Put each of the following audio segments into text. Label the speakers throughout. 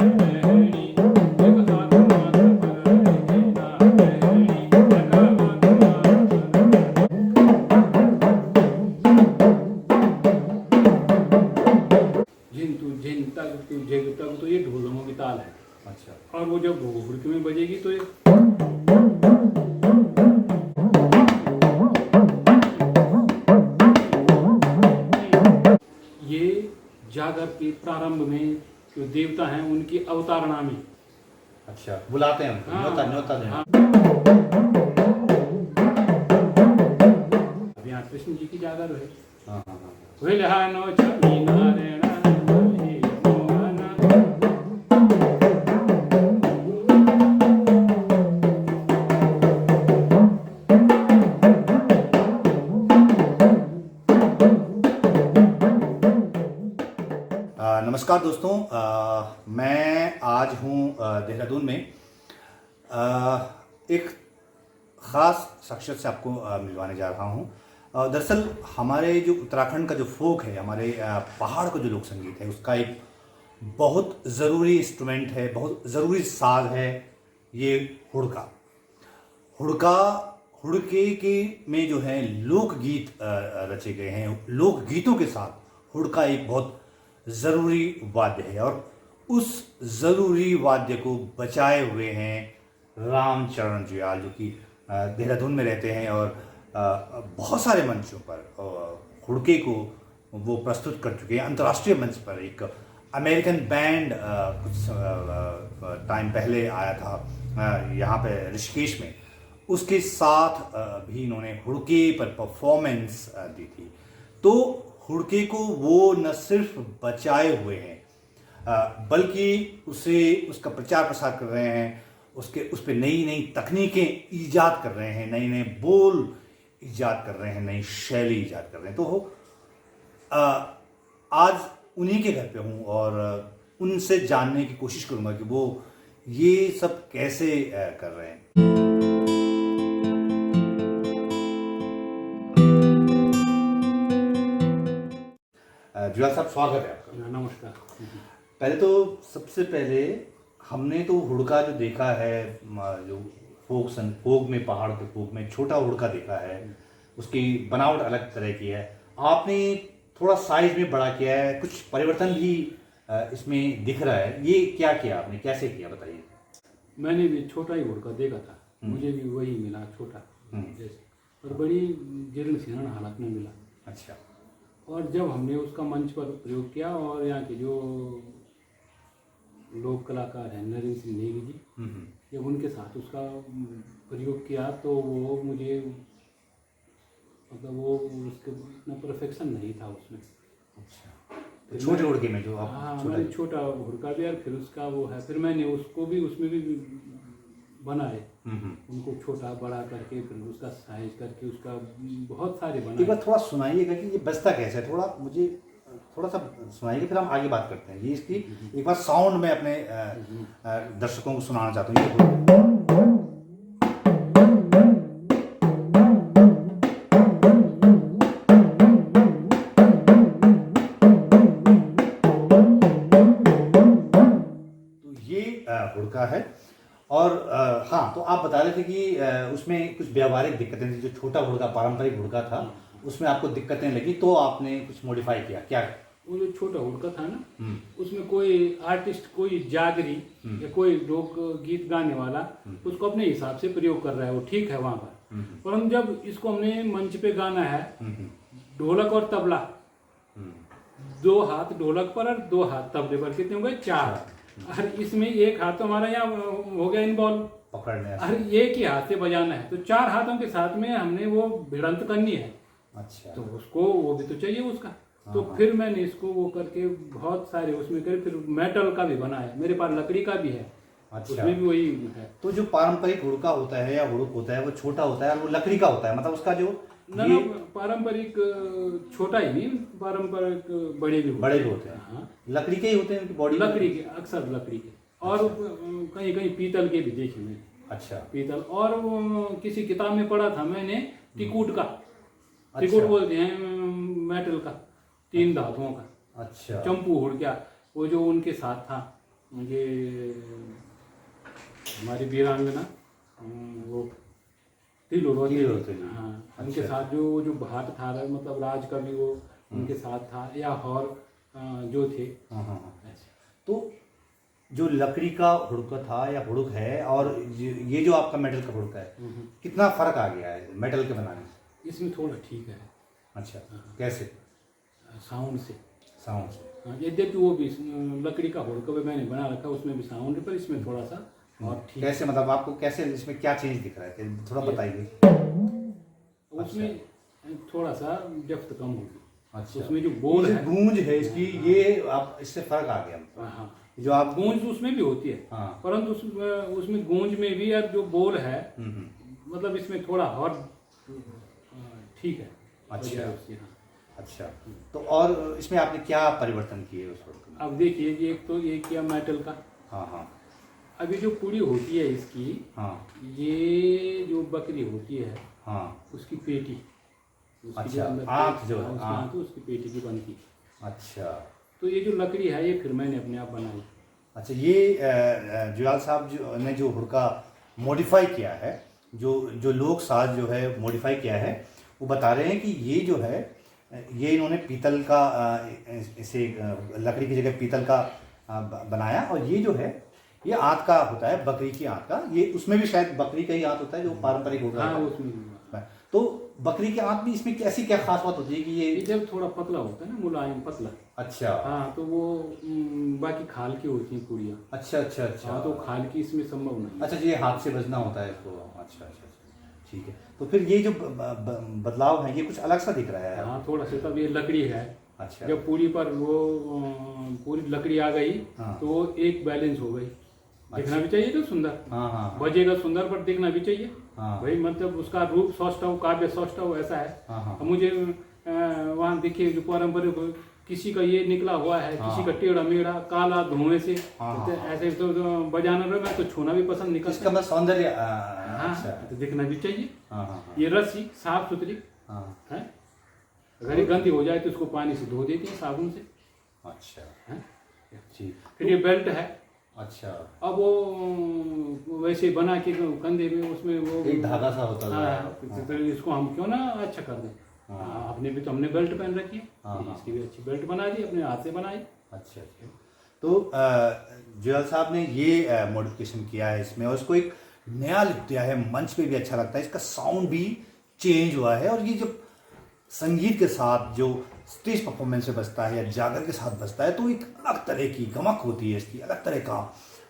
Speaker 1: झिन तक तू झिग तक, तो ये ढोलकों की ताल है।
Speaker 2: अच्छा।
Speaker 1: और वो जब हुड़की में बजेगी तो ये जागर के प्रारंभ में जो देवता हैं उनकी अवतारणा में।
Speaker 2: अच्छा, बुलाते हैं उनको, न्योता न्योता देना।
Speaker 1: अब यहाँ कृष्ण जी की जागर है।
Speaker 2: हाँ हाँ हाँ। नमस्कार दोस्तों, मैं आज हूँ देहरादून में। एक ख़ास शख्सियत से आपको मिलवाने जा रहा हूँ। दरअसल हमारे जो उत्तराखंड का जो फोक है, हमारे पहाड़ का जो लोक संगीत है, उसका एक बहुत ज़रूरी इंस्ट्रूमेंट है, बहुत ज़रूरी साज है ये हुड़का। हुड़के के में जो है लोकगीत रचे गए हैं। लोकगीतों के साथ हुड़का एक बहुत ज़रूरी वाद्य है, और उस ज़रूरी वाद्य को बचाए हुए हैं रामचरण जुयाल, जो कि देहरादून में रहते हैं और बहुत सारे मंचों पर हुड़के को वो प्रस्तुत कर चुके हैं। अंतर्राष्ट्रीय मंच पर एक अमेरिकन बैंड कुछ टाइम पहले आया था यहाँ पे ऋषिकेश में, उसके साथ भी इन्होंने हुड़के पर परफॉर्मेंस दी थी। तो हुड़के को वो न सिर्फ बचाए हुए हैं बल्कि उसका प्रचार प्रसार कर रहे हैं, उस पर नई नई तकनीकें ईजाद कर रहे हैं, नए नए बोल ईजाद कर रहे हैं, नई शैली ईजाद कर रहे हैं। तो आज उन्हीं के घर पे हूँ और उनसे जानने की कोशिश करूँगा कि वो ये सब कैसे कर रहे हैं। जुयाल साहब, स्वागत है आपका।
Speaker 1: नमस्कार।
Speaker 2: पहले तो सबसे पहले हमने तो हुड़का जो देखा है, जो फोक में, पहाड़ के फोक में छोटा हुड़का देखा है, उसकी बनावट अलग तरह की है। आपने थोड़ा साइज में बड़ा किया है, कुछ परिवर्तन भी इसमें दिख रहा है। ये क्या किया आपने, कैसे किया, बताइए।
Speaker 1: मैंने भी छोटा ही हुड़का देखा था, मुझे भी वही मिला, छोटा जैसे, और बड़ी जीर्ण शीर्ण हालत में मिला।
Speaker 2: अच्छा।
Speaker 1: और जब हमने उसका मंच पर प्रयोग किया और यहाँ के जो लोक कलाकार हैं नरेंद्र सिंह नेगी जी, जब उनके साथ उसका प्रयोग किया तो वो मुझे मतलब वो उसके इतना परफेक्शन नहीं था उसमें।
Speaker 2: अच्छा, तो छोटे हुड़के में जो आप
Speaker 1: मैंने छोटा हुड़का भी, और फिर उसका वो है, फिर मैंने उसको भी उसमें भी बनाए, उनको छोटा बड़ा करके, फिर उसका साइज करके उसका बहुत सारे बनाए।
Speaker 2: एक बार थोड़ा सुनाइएगा कि ये बजता कैसे है, थोड़ा मुझे थोड़ा सा सुनाइएगा, फिर हम आगे बात करते हैं। ये इसकी एक बार साउंड में अपने दर्शकों को सुनाना चाहता हूँ। तो ये हुड़का है। और हाँ, तो आप बता रहे थे कि उसमें कुछ व्यावहारिक दिक्कतें थी। जो छोटा हुड़का, पारंपरिक हुड़का था, उसमें आपको दिक्कतें लगी, तो आपने कुछ मॉडिफाई किया। क्या?
Speaker 1: वो जो छोटा हुड़का था ना, उसमें कोई आर्टिस्ट, कोई जागरी या कोई लोक गीत गाने वाला उसको अपने हिसाब से प्रयोग कर रहा है, वो ठीक है वहाँ पर। परंतु जब इसको हमने मंच पे गाना है, ढोलक और तबला, 2 हाथ ढोलक पर और 2 हाथ तबले पर, कितने हो गए? 4। और इसमें एक हाथ तो हमारा यहाँ हो गया इन्वॉल्व
Speaker 2: पकड़ने,
Speaker 1: और एक ही हाथ से बजाना है, तो 4 हाथों के साथ में हमने वो भिड़ंत करनी है।
Speaker 2: अच्छा।
Speaker 1: तो उसको वो भी तो चाहिए उसका। तो फिर मैंने इसको वो करके बहुत सारे उसमें कर, फिर मेटल का भी बनाया, मेरे पास लकड़ी का भी है। अच्छा। उसमें भी वही है।
Speaker 2: तो जो पारंपरिक हुड़का होता है या हुड़क होता है, वो छोटा होता है और वो लकड़ी का होता है, मतलब उसका जो
Speaker 1: ना पारंपरिक छोटा ही नहीं, पारंपरिक बड़े भी
Speaker 2: होते हैं। हाँ, लकड़ी के ही होते हैं, उनकी बॉडी
Speaker 1: लकड़ी के, अक्सर लकड़ी के। और कहीं कहीं पीतल के भी देखे मैंने।
Speaker 2: अच्छा।
Speaker 1: पीतल, और किसी किताब में पढ़ा था मैंने टिकूट का। टिकूट बोलते हैं मेटल का, 3 धातुओं का।
Speaker 2: अच्छा।
Speaker 1: चंपू हुड़का, वो जो उनके साथ था, ये हमारी वीरांगना वो तिल होती
Speaker 2: तिल
Speaker 1: है।
Speaker 2: होती है।
Speaker 1: हाँ,
Speaker 2: अच्छा।
Speaker 1: उनके साथ जो भाट था मतलब राज का भी वो उनके साथ था, या और जो थे ऐसे।
Speaker 2: तो जो लकड़ी का हुड़का था या हुड़क है और ये जो आपका मेटल का हुड़का है, कितना फर्क आ गया है मेटल के बनाने से?
Speaker 1: इसमें थोड़ा ठीक है।
Speaker 2: अच्छा, कैसे?
Speaker 1: साउंड से।
Speaker 2: साउंड से।
Speaker 1: हाँ, यद्यपि वो भी लकड़ी का हुड़का भी मैंने बना रखा, उसमें भी साउंड है, पर इसमें थोड़ा सा और ठीक।
Speaker 2: कैसे मतलब आपको कैसे इसमें क्या चेंज दिख रहा है, थोड़ा बताइए।
Speaker 1: उसमें थोड़ा सा डेप्थ कम होगी।
Speaker 2: अच्छा,
Speaker 1: उसमें जो बोल
Speaker 2: ये
Speaker 1: है,
Speaker 2: गूंज है इसकी, ये आप इससे फर्क आ गया।
Speaker 1: हाँ,
Speaker 2: जो आप
Speaker 1: गूंज तो उसमें भी होती है,
Speaker 2: हाँ।
Speaker 1: परंतु उसमें गूंज में भी यार जो बोल है मतलब इसमें थोड़ा और ठीक है।
Speaker 2: अच्छा।
Speaker 1: बजाय उससे, हाँ।
Speaker 2: अच्छा, तो और इसमें आपने क्या परिवर्तन किए उस वक्त में?
Speaker 1: अब देखिए, ये एक तो ये किया मेटल का।
Speaker 2: हाँ हाँ
Speaker 1: अभी जो पूरी होती है इसकी,
Speaker 2: हाँ
Speaker 1: ये जो बकरी होती है
Speaker 2: हाँ।
Speaker 1: उसकी पेटी, उसकी
Speaker 2: अच्छा,
Speaker 1: अंदर
Speaker 2: आंत जो है,
Speaker 1: उसकी
Speaker 2: आंत।
Speaker 1: आंत, उसकी पेटी की बनती है।
Speaker 2: अच्छा
Speaker 1: तो ये जो लकड़ी है ये फिर मैंने अपने आप बनाई।
Speaker 2: अच्छा, ये जुयाल साहब जो ने जो हुड़का मॉडिफाई किया है, जो जो लोक साज जो है मॉडिफाई किया है, वो बता रहे हैं कि ये जो है ये इन्होंने पीतल का इसे लकड़ी की जगह पीतल का बनाया, और ये जो है ये आंत का होता है, बकरी की आंत का। ये उसमें भी शायद बकरी का ही आंत होता है जो पारंपरिक होता
Speaker 1: हाँ,
Speaker 2: है।
Speaker 1: उसमें
Speaker 2: तो बकरी की आंत में इसमें कैसी क्या खास बात होती है कि
Speaker 1: ये
Speaker 2: ये?
Speaker 1: जब थोड़ा पतला होता है ना, मुलायम पतला।
Speaker 2: अच्छा
Speaker 1: हाँ, तो वो बाकी खाल की होती हैं पूड़ियाँ।
Speaker 2: अच्छा अच्छा अच्छा।
Speaker 1: हाँ, तो खाल की इसमें संभव नहीं है।
Speaker 2: अच्छा, ये हाथ से बजना होता है इसको। अच्छा अच्छा अच्छा, ठीक है। तो फिर ये जो बदलाव है ये कुछ अलग सा दिख रहा है।
Speaker 1: हाँ, थोड़ा सा। तब ये लकड़ी है,
Speaker 2: अच्छा।
Speaker 1: जब पूरी पर वो पूरी लकड़ी आ गई
Speaker 2: हाँ।
Speaker 1: तो वो एक बैलेंस हो गई। दिखना भी चाहिए तो सुंदर,
Speaker 2: हाँ हाँ
Speaker 1: बजेगा सुंदर, पर दिखना भी चाहिए।
Speaker 2: हाँ।
Speaker 1: भाई मतलब उसका रूप सौष्ठव, काव्य सौष्ठव ऐसा है।
Speaker 2: हाँ हाँ।
Speaker 1: अब मुझे वहाँ देखिए जो पारंपरिक किसी का ये निकला हुआ है,
Speaker 2: हाँ।
Speaker 1: किसी का टेढ़ा मेढ़ा काला धुएं से,
Speaker 2: हाँ,
Speaker 1: तो ऐसे तो बजाना रहा, मैं तो छूना भी पसंद नहीं
Speaker 2: इसका
Speaker 1: करता।
Speaker 2: मतलब सौंदर्य।
Speaker 1: हाँ,
Speaker 2: अच्छा।
Speaker 1: तो दिखना भी चाहिए।
Speaker 2: हाँ हाँ हाँ
Speaker 1: ये रस्सी साफ सुथरी
Speaker 2: हाँ।
Speaker 1: है, अगर ये गंदी हो जाए तो इसको पानी से धो देती है, साबुन से।
Speaker 2: अच्छा
Speaker 1: है?
Speaker 2: ठीक।
Speaker 1: फिर ये बेल्ट है।
Speaker 2: अच्छा,
Speaker 1: अब वो वैसे बना के कंधे में उसमें वो
Speaker 2: एक धागा सा होता है।
Speaker 1: हाँ, तो इसको हम क्यों ना अच्छा कर दें।
Speaker 2: हाँ।
Speaker 1: अपने भी तो हमने बेल्ट पहन रखी है,
Speaker 2: हाँ, हाँ।
Speaker 1: इसकी भी अच्छी बेल्ट बना दी, अपने हाथ से बनाई।
Speaker 2: अच्छा अच्छा। तो जुयाल साहब ने ये मॉडिफिकेशन किया है इसमें, और इसको एक नया लुक दिया है, मंच पे भी अच्छा लगता है, इसका साउंड भी चेंज हुआ है, और ये जब संगीत के साथ जो स्टेज परफॉर्मेंस में बजता है या जागर के साथ बजता है तो एक अलग तरह की गमक होती है इसकी, अलग तरह का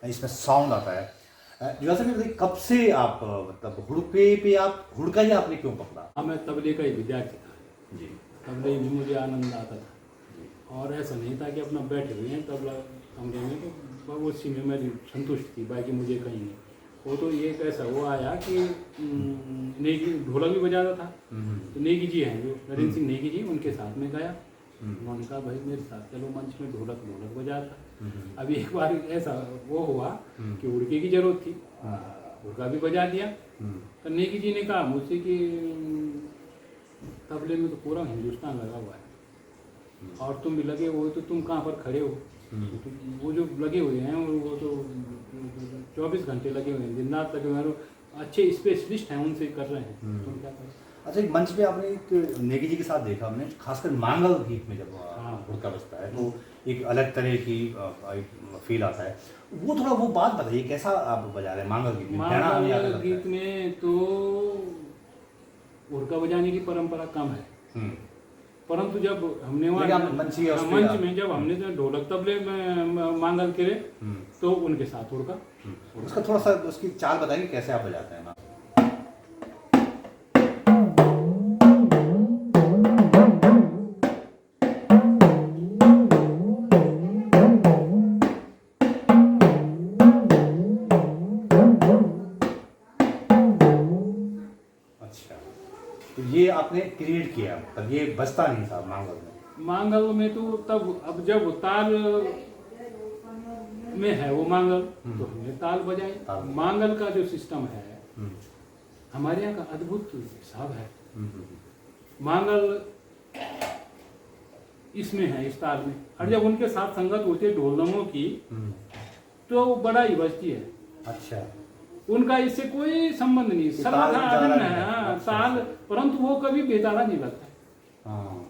Speaker 2: इसमें साउंड आता है। जुयाल साहब बताइए, कब से आप मतलब हुड़के पे आप हुड़का ही आपने क्यों पकड़ा?
Speaker 1: हाँ, मैं तबले का ही विद्यार्थी था
Speaker 2: जी।
Speaker 1: तबले में मुझे आनंद आता था, और ऐसा नहीं था कि अपना बैठे हुए हैं तबला कमरे में तो बस उसी में मेरी संतुष्ट थी, बाकी मुझे कहीं नहीं। वो तो ये कैसा वो आया कि नेगी ढोलक भी बजाता था, तो नेगी जी हैं जो नरेंद्र सिंह नेगी जी, उनके साथ में गया। उन्होंने कहा भाई मेरे साथ चलो मंच में, ढोलक बजाता। अभी एक बार ऐसा वो हुआ कि उड़के की जरूरत थी, उड़का भी बजा दिया। तो नेगी जी ने कहा मुझसे कि तबले में तो पूरा हिंदुस्तान लगा हुआ है और तुम भी लगे हुए, तो तुम कहाँ पर खड़े हो? तो वो जो लगे हुए हैं वो तो 24 घंटे लगे हुए हैं, दिन रात लगे हुए हैं, अच्छे स्पेशलिस्ट हैं, उनसे कर रहे हैं, तुम क्या करो?
Speaker 2: अच्छा, एक मंच पे आपने एक नेगी जी के साथ देखा हमने, खासकर मांगल गीत में जब
Speaker 1: हाँ।
Speaker 2: हुड़का बजता है तो एक अलग तरह की फील आता है। वो थोड़ा वो बात बताइए, कैसा आप बजा रहे हैं मांगल गीत में? कहना हमें याद
Speaker 1: मांगल
Speaker 2: लगता
Speaker 1: गीत
Speaker 2: है।
Speaker 1: में तो हुड़का बजाने की परंपरा कम है, परंतु जब हमने
Speaker 2: लेकिन आप मंच ही है, उस पे
Speaker 1: मंच
Speaker 2: आप-
Speaker 1: में जब हमने तो ढोलक तबले में मांगल करे तो उनके साथ हुड़का।
Speaker 2: उसका थोड़ा सा उसकी चाल बताइए कैसे आप बजाते हैं ना? अच्छा, तो ये आपने क्रिएट किया, तब ये बजता नहीं था मांगल में?
Speaker 1: मांगल में तो तब अब जब ताल में है वो मांगल, तो हमने ताल बजाई।
Speaker 2: ताल।
Speaker 1: मांगल का जो सिस्टम है हमारे यहाँ का अद्भुत हिसाब है। मांगल इसमें है, इस ताल में, और जब उनके साथ संगत होती है ढोलनों की तो बड़ा ही बजती है।
Speaker 2: अच्छा,
Speaker 1: उनका इससे कोई संबंध नहीं,
Speaker 2: ताल
Speaker 1: सर्वथा
Speaker 2: ज्यादा
Speaker 1: अभिन्न
Speaker 2: नहीं
Speaker 1: है।
Speaker 2: है।
Speaker 1: हाँ,
Speaker 2: अच्छा,
Speaker 1: ताल, परंतु वो कभी बेताला नहीं लगता।
Speaker 2: हाँ,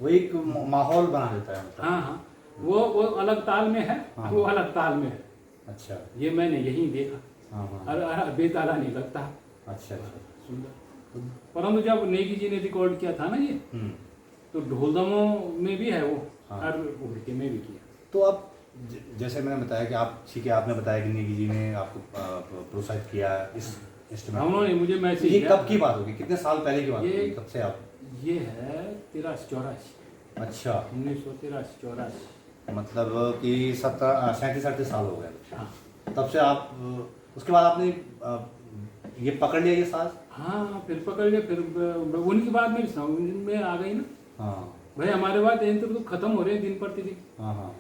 Speaker 2: वो एक माहौल बना देता है मतलब।
Speaker 1: हाँ हाँ, वो अलग ताल में है,
Speaker 2: हाँ।
Speaker 1: वो अलग ताल में है।
Speaker 2: अच्छा,
Speaker 1: ये मैंने यही देखा।
Speaker 2: हाँ हाँ,
Speaker 1: और बेताला नहीं लगता।
Speaker 2: अच्छा अच्छा,
Speaker 1: सुंदर। परंतु जब नेगी जी ने रिकॉर्ड किया था ना ये, तो ढोलदमों में भी है वो,
Speaker 2: हाँ।
Speaker 1: और उड़के में भी किया।
Speaker 2: तो आप जैसे मैंने बताया कि आप ठीक है, आपने बताया कि नेगी जी ने आपको प्रोत्साहित किया इस इंस्ट्रूमेंट।
Speaker 1: उन्होंने मुझे मैसेज
Speaker 2: ये
Speaker 1: किया।
Speaker 2: कब की बात होगी, कितने साल पहले की बात
Speaker 1: ये-
Speaker 2: होगी, कब से आप?
Speaker 1: ये है 83-84,
Speaker 2: अच्छा,
Speaker 1: 1983-84।
Speaker 2: मतलब कि 37-38 साल हो गए।
Speaker 1: हाँ
Speaker 2: तब से आप उसके बाद आपने ये पकड़ लिया ये साज?
Speaker 1: हाँ, फिर पकड़ लिया। फिर उनकी बात मेरी समझ में आ गई ना,
Speaker 2: हाँ
Speaker 1: भाई हमारे बात यंत्र तो खत्म हो रहे हैं दिन प्रतिदिन।
Speaker 2: हाँ हाँ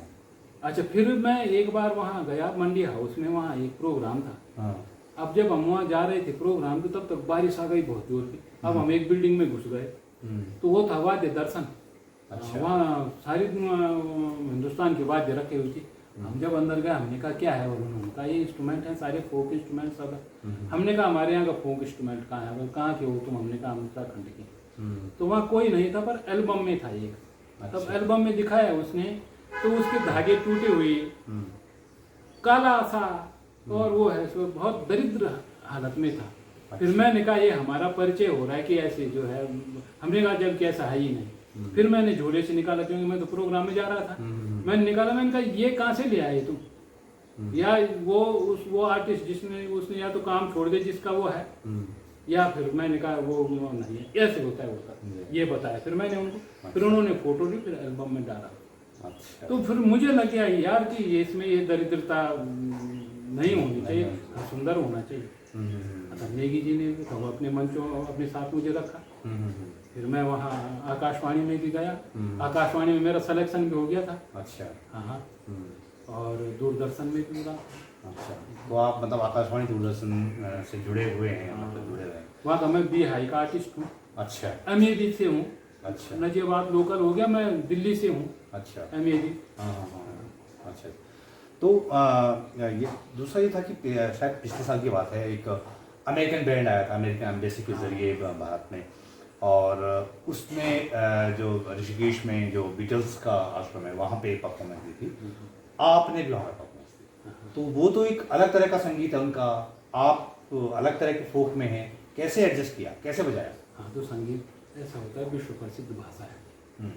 Speaker 1: अच्छा, फिर मैं एक बार वहाँ गया मंडी हाउस में, वहाँ एक प्रोग्राम था।
Speaker 2: हाँ,
Speaker 1: अब जब हम वहाँ जा रहे थे प्रोग्राम पे, तब तक बारिश आ गई बहुत जोर की। अब हम एक बिल्डिंग में घुस गए, तो वो था वाद्य दर्शन।
Speaker 2: अच्छा।
Speaker 1: वहाँ सारी हिंदुस्तान के वाद्य रखे हुए थे। हम जब अंदर गए, हमने कहा क्या है, और उन्होंने कहा ये इंस्ट्रूमेंट है, सारे फोक इंस्ट्रूमेंट सब है। हमने कहा हमारे यहाँ का फोक इंस्ट्रूमेंट कहाँ है, कहाँ के हो तुम? हमने कहा हम उत्तराखंड के। तो वहाँ कोई नहीं था, पर एल्बम में था एक। तब
Speaker 2: अच्छा।
Speaker 1: एल्बम में दिखाया उसने, तो उसके धागे टूटे हुए, काला सा, और वो है सो बहुत दरिद्र हालत में था। फिर मैंने कहा ये हमारा परिचय हो रहा है कि ऐसे जो है। हमने कहा जब कि ऐसा है ही नहीं। फिर मैंने झोले से निकाला, क्योंकि मैं तो प्रोग्राम में जा रहा था। मैंने निकाला, मैंने कहा ये कहाँ से ले आए तुम? या वो आर्टिस्ट जिसने, उसने या तो काम छोड़ दे जिसका वो है, या फिर मैंने कहा वो नहीं है, ऐसे होता है होता, ये बताया। फिर मैंने उनको, फिर उन्होंने फोटो ली, फिर एल्बम में डाला।
Speaker 2: अच्छा,
Speaker 1: तो फिर मुझे लग गया यार कि ये इसमें ये दरिद्रता नहीं होनी चाहिए, सुंदर होना चाहिए। नेगी जी ने तो अपने मंचों अपने साथ मुझे रखा। फिर मैं वहाँ आकाशवाणी में भी गया। आकाशवाणी में मेरा सिलेक्शन भी हो गया था।
Speaker 2: अच्छा,
Speaker 1: हाँ हाँ, और दूरदर्शन में भी मिला।
Speaker 2: अच्छा। तो आप मतलब आकाशवाणी दूरदर्शन से जुड़े हुए हैं, मतलब जुड़े हुए हैं।
Speaker 1: वहाँ का मैं बिहाई का आर्टिस्ट हूँ।
Speaker 2: अच्छा
Speaker 1: एमएडी से हूँ।
Speaker 2: अच्छा
Speaker 1: नजीबाद लोकल हो गया, मैं दिल्ली से हूँ।
Speaker 2: अच्छा,
Speaker 1: एमएडी।
Speaker 2: हाँ हाँ हाँ, अच्छा। तो ये दूसरा ये था कि शायद पिछले साल की बात है, एक अमेरिकन बैंड आया था अमेरिकन एम्बेसी के जरिए भारत में, और उसमें जो ऋषिकेश में जो बीटल्स का आश्रम है वहाँ पे परफॉर्मेंस दी थी। आपने भी वहाँ पर परफॉर्मेंस दी, तो वो तो एक अलग तरह का संगीत है उनका, आप तो अलग तरह के फोक में हैं, कैसे एडजस्ट किया, कैसे बजाया?
Speaker 1: हाँ, तो संगीत ऐसा होता है, विश्व प्रसिद्ध भाषा है।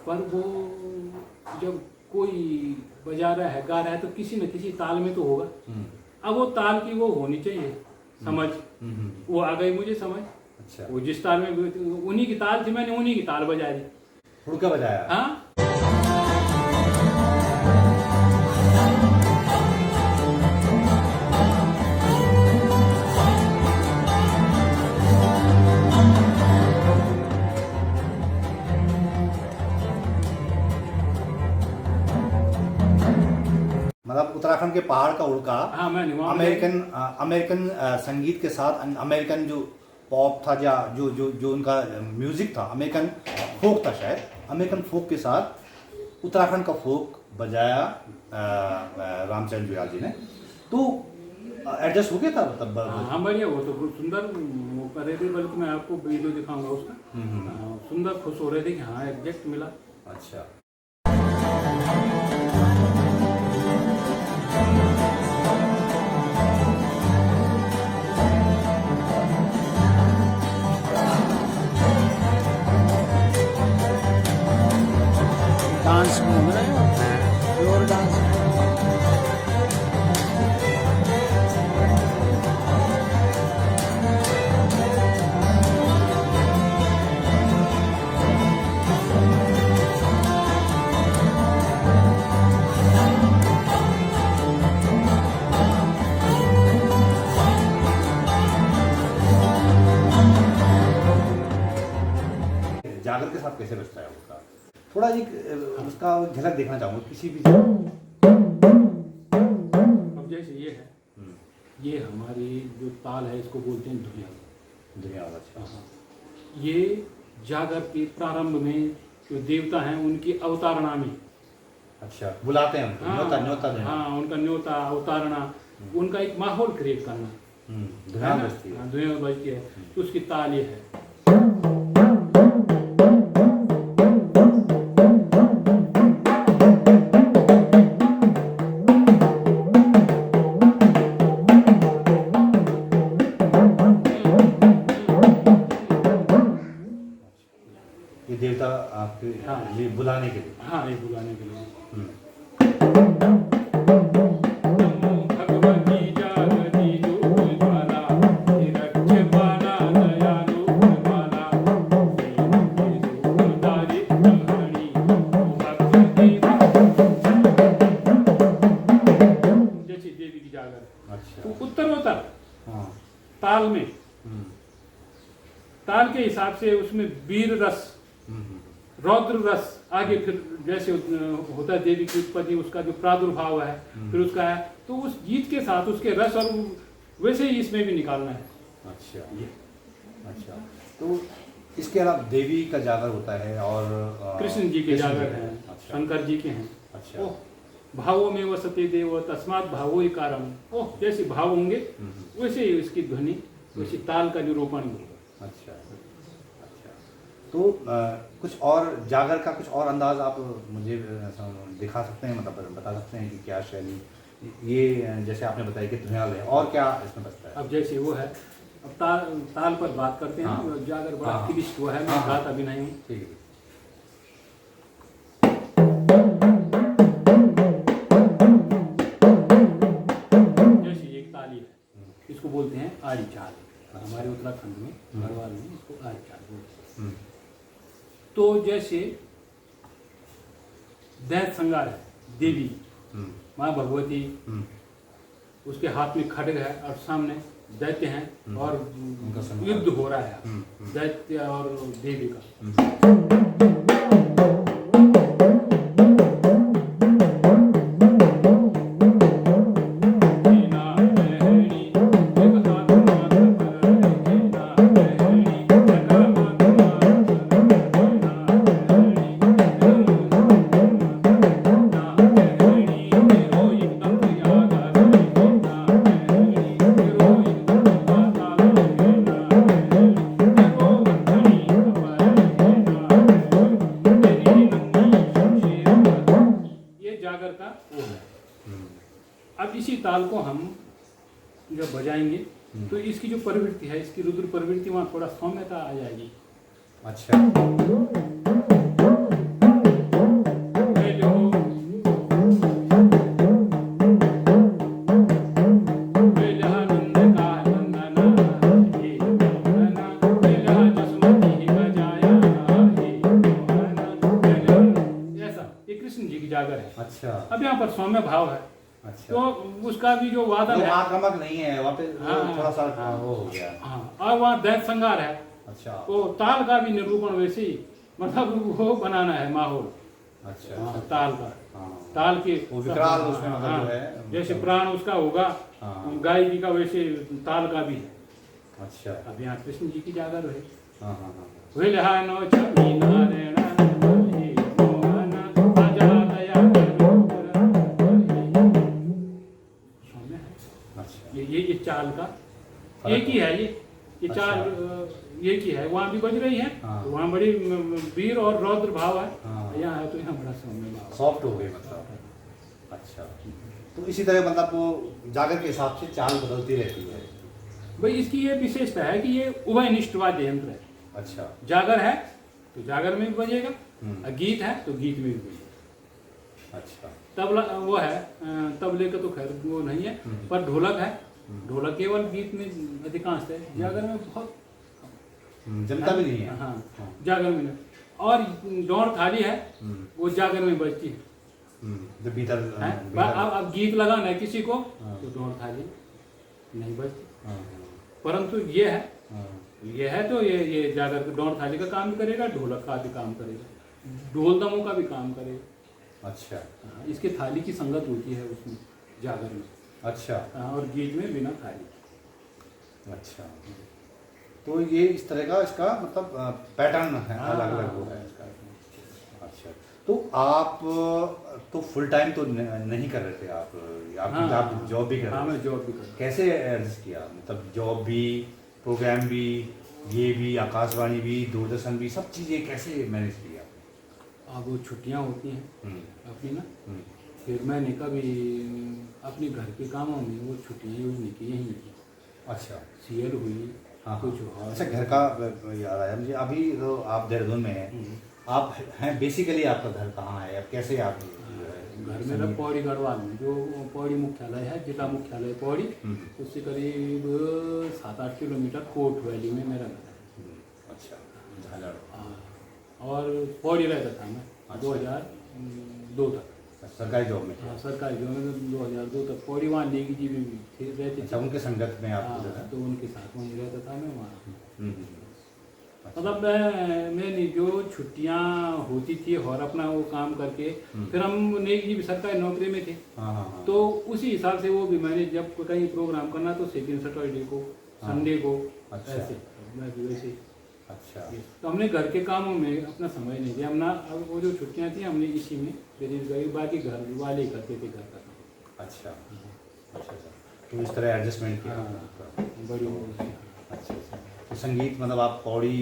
Speaker 1: पर वो जब कोई बजा रहा है, गा रहा है, तो किसी न किसी ताल में तो होगा। अब वो ताल की वो होनी चाहिए समझ, वो आ गई मुझे समझ।
Speaker 2: अच्छा,
Speaker 1: वो जिस ताल में, उन्हीं की ताल थी, मैंने उन्हीं की ताल बजा दी।
Speaker 2: हुड़का बजाया?
Speaker 1: हाँ।
Speaker 2: मतलब उत्तराखंड के पहाड़ का हुड़का,
Speaker 1: हाँ, मैंने वहाँ
Speaker 2: अमेरिकन संगीत के साथ, अमेरिकन जो पॉप था या जो जो जो उनका म्यूजिक था, अमेरिकन फोक था शायद, अमेरिकन फोक के साथ उत्तराखंड का फोक बजाया रामचंद्र जुयाल जी ने। तो एडजस्ट हो गया था तब?
Speaker 1: हाँ बढ़िया, वो तो बहुत सुंदर वो कर रहे थे, बल्कि मैं आपको वीडियो दिखाऊंगा उसका। सुंदर खुश हो रहे थे कि हाँ एग्जैक्ट मिला।
Speaker 2: अच्छा,
Speaker 3: डांस घूम रहे हो, प्योर डांस।
Speaker 2: जागर के साथ कैसे बजता है उसका? थोड़ा एक उसका झलक देखना चाहूँगा किसी भी।
Speaker 1: अब जैसे ये है, ये हमारी जो ताल है इसको बोलते हैं धुरिया।
Speaker 2: दुनिया वाला। अच्छा,
Speaker 1: हाँ। ये जागर के प्रारंभ में जो देवता हैं उनकी अवतारणा में
Speaker 2: अच्छा, बुलाते हैं उनको, न्योता न्योता देना।
Speaker 1: हाँ, उनका न्योता उतारना, उनका एक माहौल क्रिएट करना,
Speaker 2: धुआं बजती है।
Speaker 1: हाँ, धुआं बजती है, तो उसकी ताल ये है।
Speaker 2: ये देवता आपके
Speaker 1: हाँ।
Speaker 2: ये बुलाने के लिए।
Speaker 1: हाँ, ये बुलाने के लिए।
Speaker 2: हम्म,
Speaker 1: नमो भगवती जागती जोगमाला, हिरण्य बाला दयालु बाला, सुखदारी प्रहरणी, भक्ति जैसी देवी की जागर।
Speaker 2: अच्छा।
Speaker 1: तो उत्तरोत्तर
Speaker 2: हाँ।
Speaker 1: ताल में,
Speaker 2: हम्म,
Speaker 1: ताल के हिसाब से उसमें वीर रस, रौद्र रस आगे फिर जैसे होता है देवी की उत्पत्ति, उसका जो प्रादुर्भाव है, फिर उसका है, तो उस गीत के साथ उसके रस और वैसे ही इसमें भी निकालना है।
Speaker 2: अच्छा अच्छा। तो इसके अलावा देवी का जागर होता है और
Speaker 1: कृष्ण जी के जागर हैं,
Speaker 2: अच्छा
Speaker 1: शंकर जी के हैं।
Speaker 2: अच्छा।
Speaker 1: ओह भावों में वसते देव तस्मात् भावो ही कारण। ओह जैसे भाव होंगे वैसे ही इसकी ध्वनि, वैसी ताल का निरूपण होगा।
Speaker 2: अच्छा अच्छा। तो कुछ और जागर का कुछ और अंदाज आप मुझे दिखा सकते हैं, मतलब बता सकते हैं कि क्या शैली ये, जैसे आपने बताया कि धुयाल है, और क्या इसमें बचता है?
Speaker 1: अब जैसे वो है, अब ताल पर बात करते हैं।
Speaker 2: हाँ।
Speaker 1: जागर बड़ा
Speaker 2: हाँ।
Speaker 1: क्लिष्ट वो है, मैं
Speaker 2: हाँ।
Speaker 1: गाता भी नहीं हूँ।
Speaker 2: ठीक है।
Speaker 1: जैसे एक ताली है, इसको बोलते हैं आड़ी चाल। हमारे उत्तराखंड में गढ़वाल में इसको आड़ी चाल बोलते हैं। तो जैसे दैत संगार है, देवी माँ भगवती, उसके हाथ में खड्ग है और सामने दैत्य हैं और युद्ध हो रहा है दैत्य और देवी का। जागर का वो है। अब इसी ताल को हम जब बजाएंगे तो इसकी जो प्रवृत्ति है, इसकी रुद्र प्रवृत्ति, वहाँ थोड़ा सौम्यता आ जाएगी।
Speaker 2: अच्छा।
Speaker 1: कृष्ण जी की जागर है।
Speaker 2: अच्छा।
Speaker 1: अब यहाँ पर सौम्य भाव है।
Speaker 2: अच्छा।
Speaker 1: तो उसका भी जो वादन है,
Speaker 2: आक्रामक नहीं है वहाँ पे,
Speaker 1: हाँ,
Speaker 2: थोड़ा सा वो हो गया।
Speaker 1: हाँ, और वहाँ दैत संगार है।
Speaker 2: अच्छा।
Speaker 1: तो ताल का भी निरूपण वैसे ही, मतलब वो बनाना है माहौल।
Speaker 2: अच्छा।
Speaker 1: हाँ, ताल का,
Speaker 2: हाँ।
Speaker 1: ताल के
Speaker 2: वो विकराल उसमें मतलब
Speaker 1: हाँ,
Speaker 2: जो है,
Speaker 1: जैसे प्राण उसका होगा,
Speaker 2: हाँ।
Speaker 1: गाय जी का, वैसे ताल का भी है।
Speaker 2: अच्छा।
Speaker 1: अब यहाँ कृष्ण जी की जागर है।
Speaker 2: हाँ हाँ हाँ।
Speaker 1: विलहानो छवि नारायण हे मोहन अजातया सौम्य है।
Speaker 2: अच्छा।
Speaker 1: ये चाल का
Speaker 2: फर्क
Speaker 1: एक ही है। ये
Speaker 2: अच्छा।
Speaker 1: चाल एक ही है। वहाँ भी बज रही है,
Speaker 2: हाँ।
Speaker 1: तो वहाँ बड़ी वीर और रौद्र भाव है।
Speaker 2: हाँ।
Speaker 1: यहाँ है तो यहाँ बड़ा सौम्य भाव है।
Speaker 2: सॉफ्ट हो गई मतलब। अच्छा। तो इसी तरह मतलब वो जागर के हिसाब से चाल बदलती रहती है।
Speaker 1: भाई इसकी ये विशेषता है कि ये उभयनिष्ठ वाद्य यंत्र है।
Speaker 2: अच्छा।
Speaker 1: जागर है तो जागर में भी बजेगा,
Speaker 2: हम्म।
Speaker 1: और गीत है तो गीत में भी बजेगा।
Speaker 2: अच्छा।
Speaker 1: तबला वो है, तबले का तो खैर वो नहीं है, पर ढोलक है। ढोलक केवल गीत में अधिकांश है, जागर में बहुत
Speaker 2: जनता भी नहीं है।
Speaker 1: हाँ, जागर में नहीं। और डोर थाली है, वो जागर में बजती है।
Speaker 2: जब भीतर
Speaker 1: हैं? अब गीत लगाना है किसी को तो डोर थाली नहीं बजती। परंतु ये है, ये है तो ये जागर के डोर थाली का काम भी करेगा, ढोलक का भी काम करेगा, ढोल दमों का भी काम करेगा।
Speaker 2: अच्छा।
Speaker 1: हाँ, इसके थाली की संगत होती है उसमें जागर में।
Speaker 2: अच्छा।
Speaker 1: हाँ, और गीत में बिना थाली।
Speaker 2: अच्छा। तो ये इस तरह का इसका मतलब पैटर्न है, अलग अलग वो है इसका। अच्छा। तो आप तो फुल टाइम तो नहीं कर रहे थे आप आप जॉब भी कर रहे
Speaker 1: हाँ,
Speaker 2: थे।
Speaker 1: मैं जॉब भी कर रहा
Speaker 2: कैसे एडजस्ट किया, मतलब जॉब भी, प्रोग्राम भी, ये भी, आकाशवाणी भी, दूरदर्शन भी, सब चीज़ें कैसे मैनेज किया?
Speaker 1: हूँ। अब वो छुट्टियाँ होती हैं
Speaker 2: हम्म,
Speaker 1: अपनी ना,
Speaker 2: हम्म,
Speaker 1: फिर मैंने कभी अपने घर के कामों में वो छुट्टियाँ यूज नहीं की, यहीं की
Speaker 2: अच्छा।
Speaker 1: सीएल हुई,
Speaker 2: हाँ
Speaker 1: कुछ
Speaker 2: हाँ।
Speaker 1: और।
Speaker 2: अच्छा, घर का याद आया मुझे, अभी तो आप देहरादून में हैं, आप हैं बेसिकली, आपका घर कहाँ है, अब कैसे आप जो है
Speaker 1: घर मेरा पौड़ी गढ़वाल में, जो पौड़ी मुख्यालय है, जिला मुख्यालय पौड़ी,
Speaker 2: हम्म,
Speaker 1: उससे करीब 7-8 किलोमीटर कोट वैली में मेरा घर है।
Speaker 2: अच्छा, झालड़।
Speaker 1: हाँ, और पौड़ी रहता था मैं
Speaker 2: अच्छा।
Speaker 1: 2002 तक।
Speaker 2: सरकारी जॉब में थे।
Speaker 1: हाँ, सरकारी जो में 2002 तक पौड़ी वहाँ नेगी जी भी थे, रहते
Speaker 2: अच्छा,
Speaker 1: थे।
Speaker 2: उनके संगत में आप
Speaker 1: हाँ,
Speaker 2: जो है।
Speaker 1: तो उनके साथ वहीं रहता था मैं वहाँ।
Speaker 2: अच्छा।
Speaker 1: मतलब मैंने जो छुट्टियाँ होती थी और अपना वो काम करके, फिर हम नेगी जी भी सरकारी नौकरी में थे,
Speaker 2: हाँ हाँ हाँ।
Speaker 1: तो उसी हिसाब से वो भी मैंने जब कहीं प्रोग्राम करना तो सेकंड सैटरडे को,
Speaker 2: हाँ।
Speaker 1: संडे को,
Speaker 2: अच्छा।
Speaker 1: ऐसे मैं भी वैसे।
Speaker 2: अच्छा।
Speaker 1: तो हमने घर के कामों में अपना समय नहीं दिया, हमने अब वो जो छुट्टियाँ थी हमने इसी में बेरोजगारी, बाकी घर वाले ही करते थे घर का काम।
Speaker 2: अच्छा। अच्छा अच्छा, तो इस तरह एडजस्टमेंट किया आपका।
Speaker 1: बड़ी
Speaker 2: अच्छा अच्छा। तो संगीत मतलब आप पौड़ी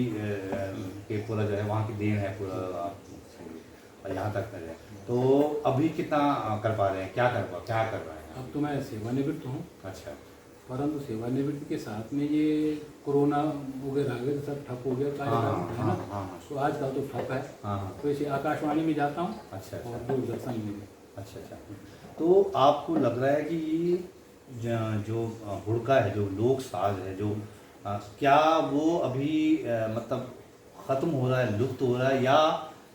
Speaker 2: के पूरा जो है वहाँ की देन है पूरा, आप संगीत और यहाँ तक कर रहे हैं, तो अभी कितना कर पा रहे हैं, क्या कर रहे हैं?
Speaker 1: अब तो मैं सेवानिवृत्त हूँ,
Speaker 2: अच्छा।
Speaker 1: परंतु सेवानिवृत्ति के साथ में ये कोरोना वगैरह आ गया तो सब ठप हो गया कार्यक्रम, है ना।
Speaker 2: हाँ।
Speaker 1: तो आजकल तो ठप है,
Speaker 2: हाँ।
Speaker 1: तो इसे आकाशवाणी में जाता हूँ
Speaker 2: अच्छा
Speaker 1: और
Speaker 2: अच्छा।
Speaker 1: दूरदर्शन में भी।
Speaker 2: अच्छा अच्छा। तो आपको लग रहा है कि ये जो हुड़का है, जो लोक साज है, जो क्या वो अभी मतलब ख़त्म हो रहा है, लुप्त हो रहा है, या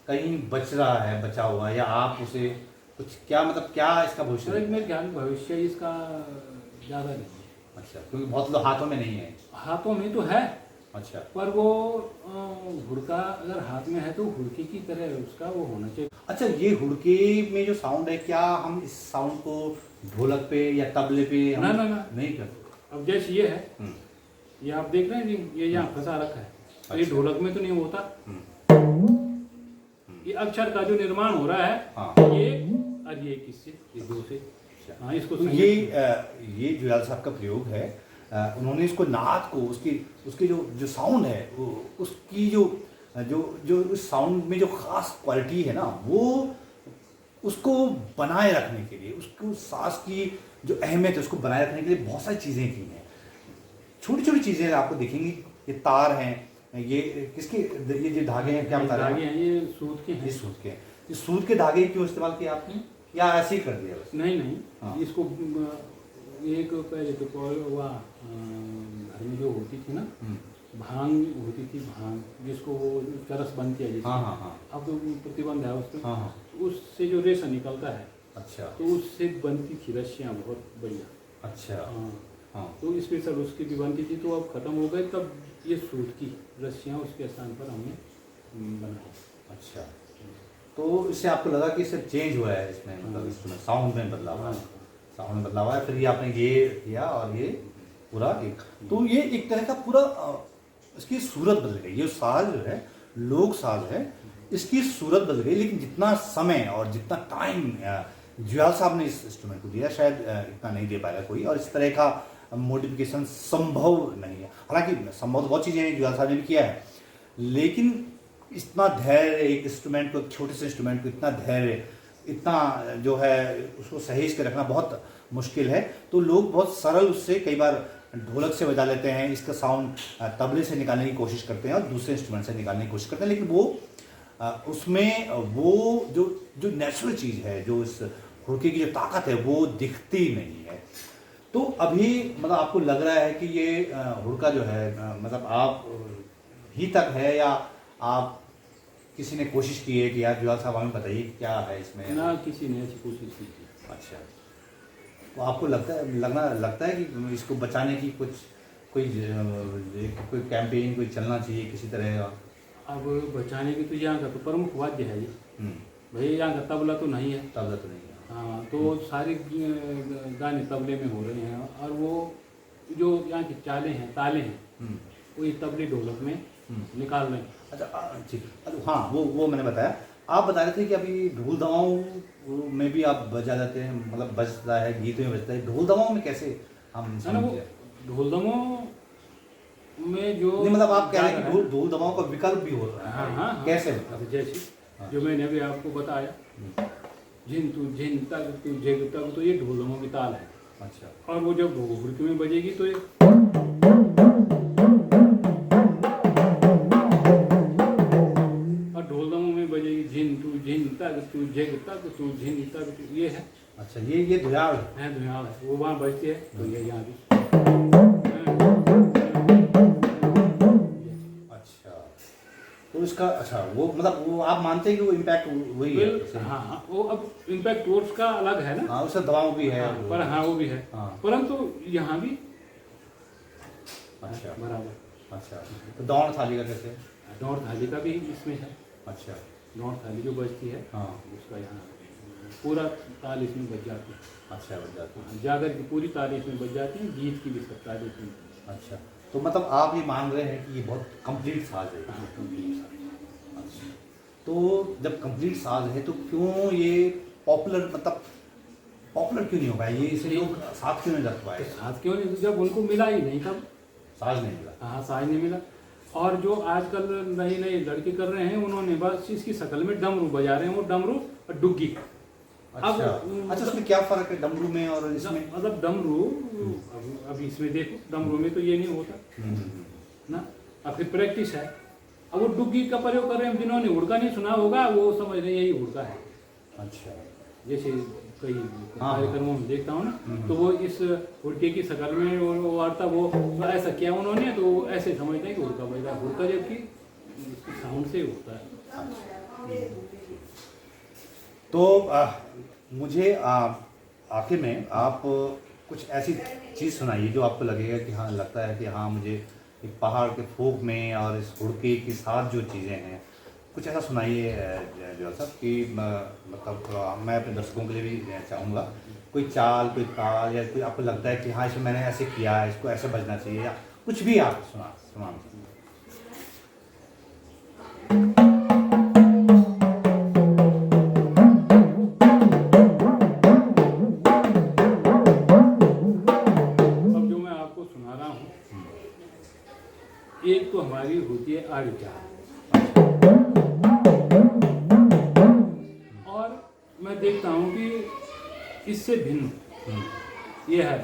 Speaker 2: कहीं बच रहा है, बचा हुआ है, या आप उसे कुछ क्या, मतलब क्या इसका भविष्य
Speaker 1: सर,
Speaker 2: है?
Speaker 1: मेरे ख्याल में भविष्य इसका ज़्यादा नहीं है।
Speaker 2: अच्छा, क्योंकि बहुत लोग हाथों में नहीं है।
Speaker 1: हाथों में तो है,
Speaker 2: अच्छा।
Speaker 1: पर वो हुड़का अगर हाथ में है तो हुड़के की तरह उसका वो होना चाहिए।
Speaker 2: अच्छा, ये हुड़के में जो साउंड है, क्या हम इस साउंड को ढोलक पे या तबले पे हम
Speaker 1: ना।
Speaker 2: नहीं करते?
Speaker 1: अब जैसे ये है,
Speaker 2: हम्म,
Speaker 1: ये आप देख रहे हैं जी, ये यहाँ फंसा रखा है, तो ये
Speaker 2: अच्छा।
Speaker 1: ढोलक में तो नहीं होता। ये अक्षर का जो निर्माण हो रहा है,
Speaker 2: हाँ।
Speaker 1: ये और ये किससे, ये दो से।
Speaker 2: अच्छा।
Speaker 1: हाँ, इसको
Speaker 2: तो ये जुयाल साहब का प्रयोग है, उन्होंने इसको नाद को, उसकी जो साउंड है, उसकी जो उस साउंड में जो खास क्वालिटी है ना, वो उसको बनाए रखने के लिए, उसको सांस की जो अहमियत है उसको बनाए रखने के लिए बहुत सारी चीज़ें की हैं। छोटी छोटी चीज़ें आपको दिखेंगी, ये तार हैं, ये किसके, ये जो धागे हैं, क्या बता रहे
Speaker 1: धागे
Speaker 2: हैं?
Speaker 1: हैं, ये सूत के
Speaker 2: ये
Speaker 1: हैं।
Speaker 2: सूत के हैं। ये सूत के धागे क्यों इस्तेमाल किए आपने, या ऐसे ही कर दिया बस?
Speaker 1: नहीं,
Speaker 2: हाँ।
Speaker 1: इसको एक पहले तो हुआ घर में जो होती थी ना, भांग होती थी, भांग जिसको वो चरस बनती है जिसकी।
Speaker 2: हाँ।
Speaker 1: अब तो प्रतिबंध है उस पर।
Speaker 2: हाँ।
Speaker 1: उससे जो रेशा निकलता है,
Speaker 2: अच्छा
Speaker 1: तो उससे बनती थी रस्सियाँ बहुत बढ़िया।
Speaker 2: अच्छा।
Speaker 1: हाँ,
Speaker 2: हाँ।
Speaker 1: तो स्पेशल उसकी भी बनती थी, तो अब खत्म हो गए, तब ये सूत की रस्सियाँ उसके स्थान पर हमने बनाई।
Speaker 2: अच्छा, तो इससे आपको लगा कि इससे चेंज हुआ है, इसमें मतलब इसमें साउंड में बदलाव हुआ है, साउंड में बदलाव है, फिर ये आपने ये किया और ये पूरा एक, तो ये एक तरह का पूरा इसकी सूरत बदल गई। ये साज जो है, लोक साज है, इसकी सूरत बदल गई। लेकिन जितना समय और जितना टाइम जुयाल साहब ने इस इंस्ट्रूमेंट को दिया, शायद इतना नहीं दे पाएगा कोई, और इस तरह का मॉडिफिकेशन संभव नहीं है। हालांकि संभव तो बहुत चीज़ें हैं, जुयाल साहब ने भी किया है, लेकिन इतना धैर्य, एक इंस्ट्रूमेंट को, छोटे से इंस्ट्रूमेंट को इतना धैर्य, इतना जो है उसको सहेज के रखना बहुत मुश्किल है। तो लोग बहुत सरल उससे कई बार ढोलक से बजा लेते हैं, इसका साउंड तबले से निकालने की कोशिश करते हैं और दूसरे इंस्ट्रूमेंट से निकालने की कोशिश करते हैं, लेकिन वो उसमें वो जो नेचुरल चीज़ है, जो इस हुड़के की जो ताकत है, वो दिखती नहीं है। तो अभी मतलब आपको लग रहा है कि ये हुड़का जो है, मतलब आप ही तक है, या आप किसी ने कोशिश की है कि यार जुयाल साहब हमें बताइए क्या है इसमें?
Speaker 1: ना, किसी ने ऐसी कोशिश नहीं की।
Speaker 2: अच्छा, तो आपको लगता है कि इसको बचाने की कोई कैंपेन कोई चलना चाहिए किसी तरह का?
Speaker 1: अब बचाने की तो यहाँ का तो प्रमुख वाद्य है ये भाई, यहाँ का तबला तो नहीं है।
Speaker 2: तबला तो नहीं है।
Speaker 1: हाँ, तो सारे गाने तबले में हो रहे हैं, और वो जो यहाँ की चालें हैं, ताले हैं, वो ये तबले ढोलक में निकाल रहे हैं।
Speaker 2: अच्छा ठीक, हाँ, वो मैंने बताया आप बता रहे थे कि अभी ढोल दमाऊं में भी आप बजा लेते हैं, मतलब बजता है, गीत में बजता है। ढोल दमाऊं में कैसे हम
Speaker 1: है ना, वो
Speaker 2: समझे?
Speaker 1: ढोल दमों में जो
Speaker 2: नहीं, मतलब आप कह रहे हैं
Speaker 1: जागर
Speaker 2: कि
Speaker 1: है,
Speaker 2: ढोल दमाऊं का विकल्प भी होता है।
Speaker 1: हाँ हाँ हाँ,
Speaker 2: कैसे?
Speaker 1: अब जैसे जो मैंने अभी आपको बताया, झिन तक तू झिग तक, तो ये ढोल दमों की ताल है।
Speaker 2: अच्छा।
Speaker 1: और वो जब हुड़की में बजेगी तो ये, और ढोल दमों में बजेगी झिन तक तू झिग तक तू झिन तक तू, ये है।
Speaker 2: अच्छा, ये धुयाड़ है।
Speaker 1: धुआं है, वो वहाँ बजती है, तो ये यहाँ भी।
Speaker 2: अच्छा, तो इसका अच्छा वो मतलब वो आप मानते हैं कि वो इम्पैक्ट वही है?
Speaker 1: हाँ हाँ, वो अब इम्पैक्ट कोर्स का अलग है ना।
Speaker 2: हाँ, उसका दबाव भी है।
Speaker 1: हाँ, पर हाँ वो भी है,
Speaker 2: हाँ।
Speaker 1: परंतु यहाँ भी
Speaker 2: अच्छा
Speaker 1: बराबर।
Speaker 2: अच्छा, तो दौड़ थाली का कैसे?
Speaker 1: दौड़ थाली का भी इसमें है।
Speaker 2: अच्छा।
Speaker 1: दौड़ थाली जो बजती है,
Speaker 2: हाँ।
Speaker 1: उसका यहाँ पूरा ताल इसमें बज जाती है।
Speaker 2: अच्छा, बज जाती है।
Speaker 1: हाँ, जागर की पूरी ताल इसमें बज जाती है, गीत की भी सब ताल इसमें।
Speaker 2: अच्छा, तो मतलब आप ये मान रहे हैं कि ये बहुत कंप्लीट साज है?
Speaker 1: हाँ, complete।
Speaker 2: अच्छा, तो जब कंप्लीट साज है तो क्यों ये पॉपुलर, मतलब पॉपुलर क्यों नहीं हो पाया ये? इसे लोग साथ क्यों नहीं रख पाए?
Speaker 1: तो साथ क्यों नहीं, जब उनको मिला ही नहीं तब।
Speaker 2: साज नहीं मिला।
Speaker 1: हाँ, साज नहीं मिला। और जो आजकल नए नए लड़के कर रहे हैं, उन्होंने बस इसकी शक्ल में डमरू बजा रहे हैं, वो डमरू और डुग्गी।
Speaker 2: अच्छा अच्छा, उसमें क्या फर्क है डमरू में और इसमें?
Speaker 1: मतलब डमरू, अब इसमें देखो, डमरू में तो ये नहीं होता ना, अब फिर प्रैक्टिस है। अब वो डुग्गी का प्रयोग कर रहे हैं, जिन्होंने हुड़का नहीं सुना होगा वो समझ रहे हैं यही हुड़का है।
Speaker 2: अच्छा।
Speaker 1: जैसे कई
Speaker 2: हाँ।
Speaker 1: कार्यक्रमों में देखता हूँ ना, तो वो इस हुड़के की शक्ल में वो वार्ता, वो ऐसा किया उन्होंने, तो वो ऐसे समझते हैं कि हुड़का बज रहा है। हुड़का जबकि साउंड से होता है।
Speaker 2: तो मुझे आखिर में आप कुछ ऐसी चीज़ सुनाइए जो आपको लगेगा कि हाँ, लगता है कि हाँ मुझे एक पहाड़ के फोक में और इस हुड़के के साथ जो चीज़ें हैं, कुछ ऐसा सुनाइए जो साहब कि मतलब मैं अपने दर्शकों के लिए भी चाहूँगा कोई चाल, कोई ताल, या कोई आपको लगता है कि हाँ इसमें मैंने ऐसे किया है, इसको ऐसे बजना चाहिए, या कुछ भी आप सुना।
Speaker 1: अब जो मैं आपको सुना रहा हूँ, एक तो हमारी होती है आड़ी चाल, और मैं देखता हूँ कि इससे भिन्न ये है।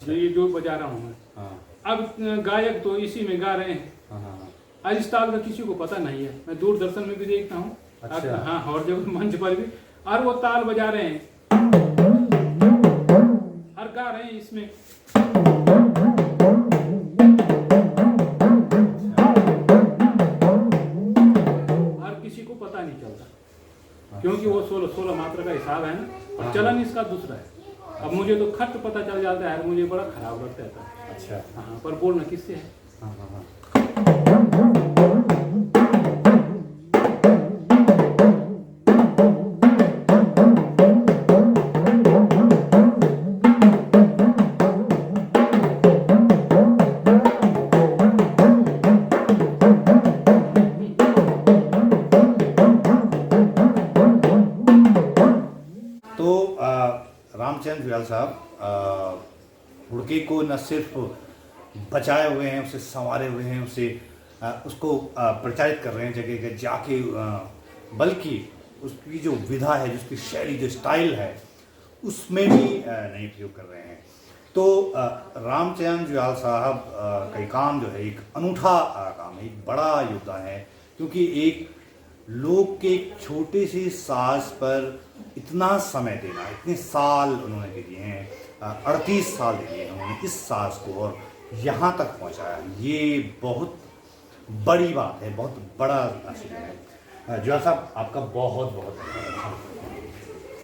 Speaker 1: ये जो बजा रहा हूँ मैं,
Speaker 2: हाँ।
Speaker 1: अब गायक तो इसी में गा रहे हैं।
Speaker 2: हाँ।
Speaker 1: आज इस ताल का किसी को पता नहीं है, मैं दूरदर्शन में भी देखता हूँ।
Speaker 2: अच्छा।
Speaker 1: हाँ, और जब मंच पर भी, और वो ताल बजा रहे हैं और गा रहे हैं इसमें। और किसी को पता नहीं चलता, क्योंकि वो 16 मात्रा का हिसाब है ना, और चलन इसका दूसरा है। अब मुझे तो खट पता चल जाता है, मुझे बड़ा खराब लगता है।
Speaker 2: अच्छा।
Speaker 1: हाँ, पर बोलना किससे है?
Speaker 2: हाँ। तो रामचंद्र जुयाल साहब हुड़के को न सिर्फ बचाए हुए हैं, उसे संवारे हुए हैं, उसको प्रचारित कर रहे हैं जगह जगह जाके, बल्कि उसकी जो विधा है, जिसकी शैली, जो स्टाइल है, उसमें भी नए प्रयोग कर रहे हैं। तो रामचंद्र जुयाल साहब का काम जो है एक अनूठा काम है, एक बड़ा योगदान है, क्योंकि एक लोग के छोटे से साज पर इतना समय देना, इतने साल उन्होंने दे दिए हैं, 38 साल दे दिए हैं उन्होंने इस साज को, और यहाँ तक पहुँचाया, ये बहुत बड़ी बात है, बहुत बड़ा आशीर्वाद है। जुयाल साहब, आपका बहुत बहुत धन्यवाद।